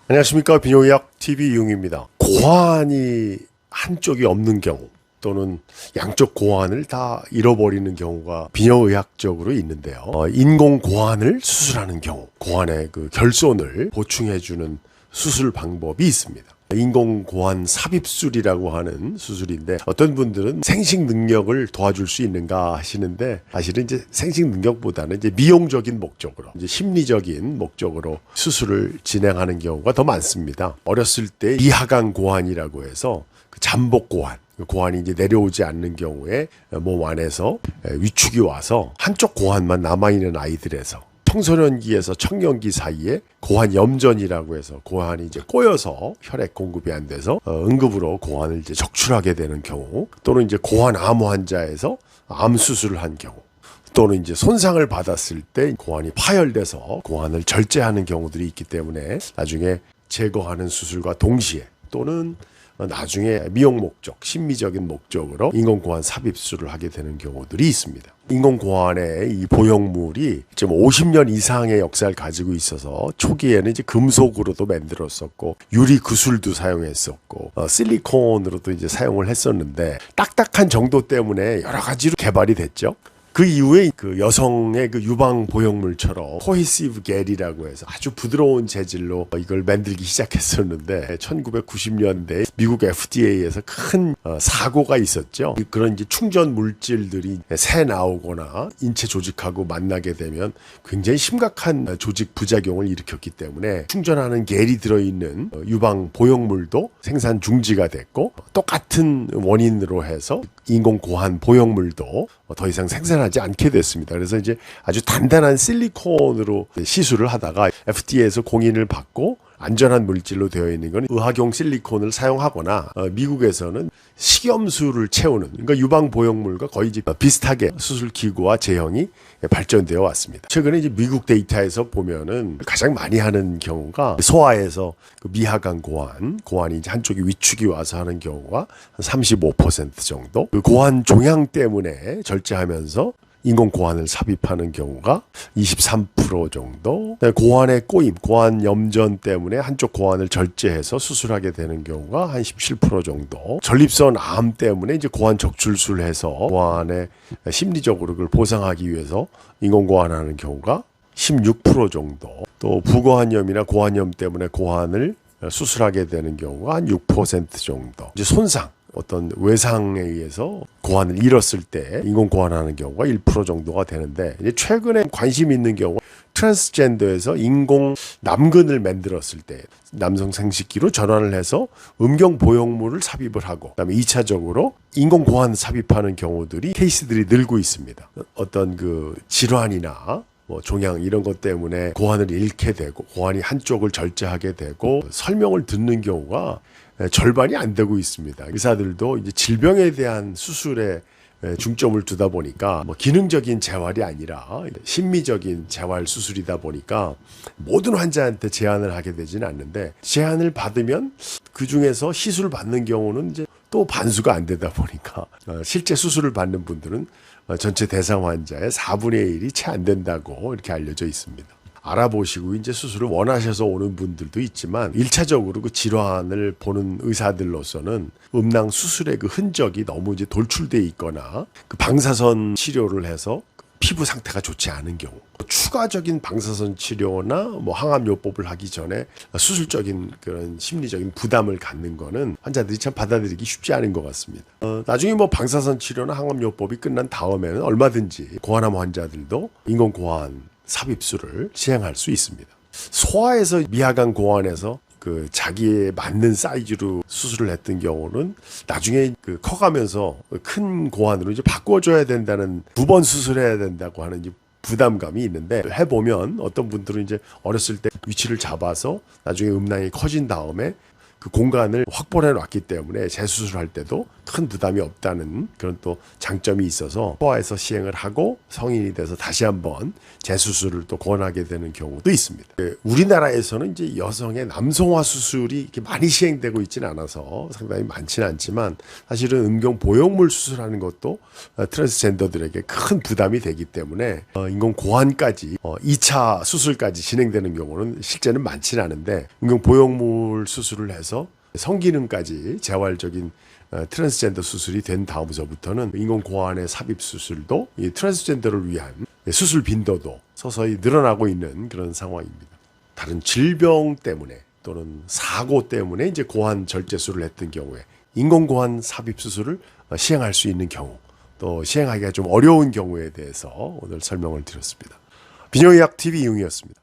안녕하십니까. 비뇨의학 TV 이용입니다. 고환이 한쪽이 없는 경우 또는 양쪽 고환을 다 잃어버리는 경우가 비뇨의학적으로 있는데요. 인공 고환을 수술하는 경우 고환의 그 결손을 보충해주는 수술 방법이 있습니다. 인공 고환 삽입술이라고 하는 수술인데 어떤 분들은 생식 능력을 도와줄 수 있는가 하시는데 사실은 이제 생식 능력보다는 이제 미용적인 목적으로 이제 심리적인 목적으로 수술을 진행하는 경우가 더 많습니다. 어렸을 때 이하강 고환이라고 해서 그 잠복 고환 고환이 이제 내려오지 않는 경우에 몸 안에서 위축이 와서 한쪽 고환만 남아있는 아이들에서 청소년기에서 청년기 사이에 고환 염전이라고 해서 고환이 이제 꼬여서 혈액 공급이 안 돼서 응급으로 고환을 이제 적출하게 되는 경우, 또는 이제 고환 암 환자에서 암 수술을 한 경우, 또는 이제 손상을 받았을 때 고환이 파열돼서 고환을 절제하는 경우들이 있기 때문에 나중에 제거하는 수술과 동시에 또는 나중에 미용 목적, 심미적인 목적으로 인공고환 삽입술을 하게 되는 경우들이 있습니다. 인공고환의 이 보형물이 지금 50년 이상의 역사를 가지고 있어서 초기에는 이제 금속으로도 만들었었고 유리 구슬도 사용했었고 실리콘으로도 이제 사용을 했었는데 딱딱한 정도 때문에 여러 가지로 개발이 됐죠. 그 이후에 그 여성의 그 유방 보형물처럼 코헤시브 겔이라고 해서 아주 부드러운 재질로 이걸 만들기 시작했었는데 1990년대에 미국 FDA에서 큰 사고가 있었죠. 그런 이제 충전 물질들이 새 나오거나 인체 조직하고 만나게 되면 굉장히 심각한 조직 부작용을 일으켰기 때문에 충전하는 겔이 들어있는 유방 보형물도 생산 중지가 됐고, 똑같은 원인으로 해서 인공 고환 보형물도 더 이상 생산하지 않게 됐습니다. 그래서 이제 아주 단단한 실리콘으로 시술을 하다가 FDA에서 공인을 받고 안전한 물질로 되어 있는 건 의학용 실리콘을 사용하거나 미국에서는 식염수를 채우는, 그러니까 유방 보형물과 거의 이제 비슷하게 수술 기구와 제형이 발전되어 왔습니다. 최근에 이제 미국 데이터에서 보면은 가장 많이 하는 경우가 소아에서 그 미하강 고환이 이제 한쪽이 위축이 와서 하는 경우가 한 35% 정도, 그 고환 종양 때문에 절제하면서 인공 고환을 삽입하는 경우가 23% 정도, 고환의 꼬임, 고환 염전 때문에 한쪽 고환을 절제해서 수술하게 되는 경우가 한 17% 정도, 전립선 암 때문에 이제 고환 적출술을 해서 고환의 심리적으로 그걸 보상하기 위해서 인공 고환하는 경우가 16% 정도, 또 부고환염이나 고환염 때문에 고환을 수술하게 되는 경우가 한 6% 정도, 이제 손상, 어떤 외상에 의해서 고환을 잃었을 때 인공 고환하는 경우가 1% 정도가 되는데, 이제 최근에 관심 있는 경우 트랜스젠더에서 인공 남근을 만들었을 때 남성 생식기로 전환을 해서 음경 보형물을 삽입을 하고 그다음에 2차적으로 인공 고환 삽입하는 경우들이 케이스들이 늘고 있습니다. 어떤 그 질환이나 종양 이런 것 때문에 고환을 잃게 되고 고환이 한쪽을 절제하게 되고 설명을 듣는 경우가 절반이 안 되고 있습니다. 의사들도 이제 질병에 대한 수술에 중점을 두다 보니까 기능적인 재활이 아니라 심미적인 재활 수술이다 보니까 모든 환자한테 제한을 하게 되지는 않는데, 제한을 받으면 그 중에서 시술을 받는 경우는 이제 또 반수가 안 되다 보니까 실제 수술을 받는 분들은 전체 대상 환자의 4분의 1이 채 안 된다고 이렇게 알려져 있습니다. 알아보시고 이제 수술을 원하셔서 오는 분들도 있지만 1차적으로 그 질환을 보는 의사들로서는 음낭 수술의 그 흔적이 너무 이제 돌출돼 있거나 그 방사선 치료를 해서 피부 상태가 좋지 않은 경우, 추가적인 방사선 치료나 항암요법을 하기 전에 수술적인 그런 심리적인 부담을 갖는 거는 환자들이 참 받아들이기 쉽지 않은 것 같습니다. 나중에 방사선 치료나 항암요법이 끝난 다음에는 얼마든지 고환암 환자들도 인공 고환 삽입술을 시행할 수 있습니다. 소아에서 미하강 고환에서 그 자기에 맞는 사이즈로 수술을 했던 경우는 나중에 그 커가면서 큰 고환으로 이제 바꿔줘야 된다는, 2번 수술해야 된다고 하는 이제 부담감이 있는데, 해보면 어떤 분들은 이제 어렸을 때 위치를 잡아서 나중에 음낭이 커진 다음에 그 공간을 확보해 놨기 때문에 재수술할 때도 큰 부담이 없다는 그런 또 장점이 있어서 소아에서 시행을 하고 성인이 돼서 다시 한번 재수술을 또 권하게 되는 경우도 있습니다. 우리나라에서는 이제 여성의 남성화 수술이 이렇게 많이 시행되고 있지는 않아서 상당히 많지는 않지만 사실은 음경 보형물 수술하는 것도 트랜스젠더들에게 큰 부담이 되기 때문에 인공 고환까지 2차 수술까지 진행되는 경우는 실제는 많지는 않은데 음경 보형물 수술을 해서 성기능까지 재활적인 트랜스젠더 수술이 된 다음서부터는 인공 고환의 삽입 수술도 이 트랜스젠더를 위한 수술 빈도도 서서히 늘어나고 있는 그런 상황입니다. 다른 질병 때문에 또는 사고 때문에 이제 고환 절제술을 했던 경우에 인공 고환 삽입 수술을 시행할 수 있는 경우, 또 시행하기가 좀 어려운 경우에 대해서 오늘 설명을 드렸습니다. 비뇨의학 TV 이용이었습니다.